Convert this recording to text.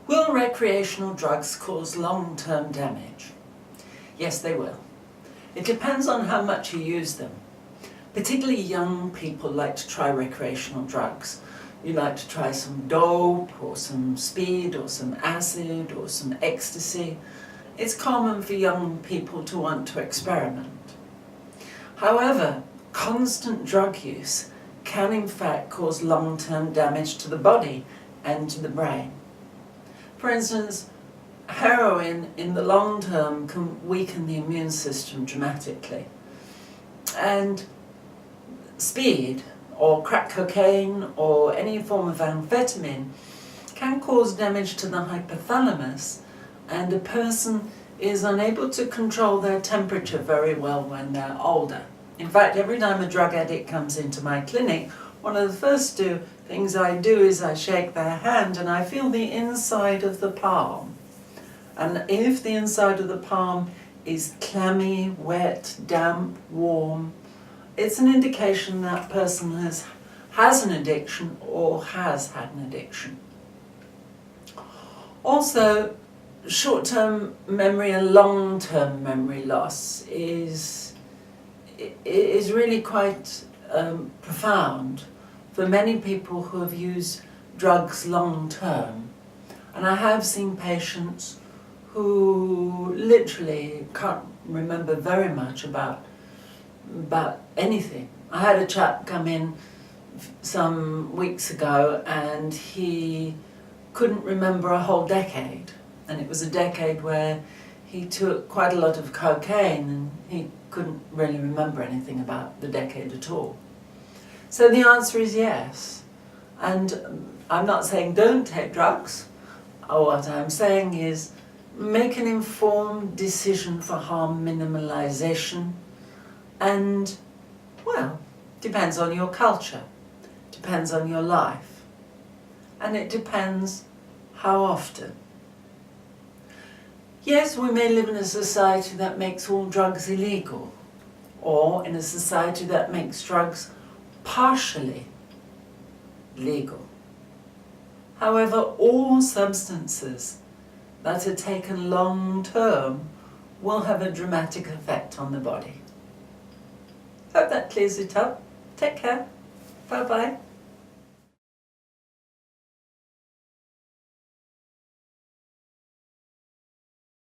Will recreational drugs cause long-term damage? Yes, they will. It depends on how much you use them. Particularly young people like to try recreational drugs. You like to try some dope, or some speed, or some acid, or some ecstasy. It's common for young people to want to experiment. However, constant drug use can in fact cause long-term damage to the body and to the brain. For instance, heroin in the long term can weaken the immune system dramatically. And speed, or crack cocaine, or any form of amphetamine can cause damage to the hypothalamus, and a person is unable to control their temperature very well when they're older. In fact, every time a drug addict comes into my clinic, one of the first things I do is I shake their hand and I feel the inside of the palm. And if the inside of the palm is clammy, wet, damp, warm, it's an indication that person has an addiction or has had an addiction. Also, short-term memory and long-term memory loss is really quite profound for many people who have used drugs long-term. And I have seen patients who literally can't remember very much about anything. I had a chap come in some weeks ago and he couldn't remember a whole decade. And it was a decade where he took quite a lot of cocaine and he couldn't really remember anything about the decade at all. So the answer is yes. And I'm not saying don't take drugs. What I'm saying is make an informed decision for harm minimalization. And, well, depends on your culture, depends on your life, and it depends how often. Yes, we may live in a society that makes all drugs illegal, or in a society that makes drugs partially legal. However, all substances that are taken long term will have a dramatic effect on the body. Hope that clears it up. Take care. Bye-bye.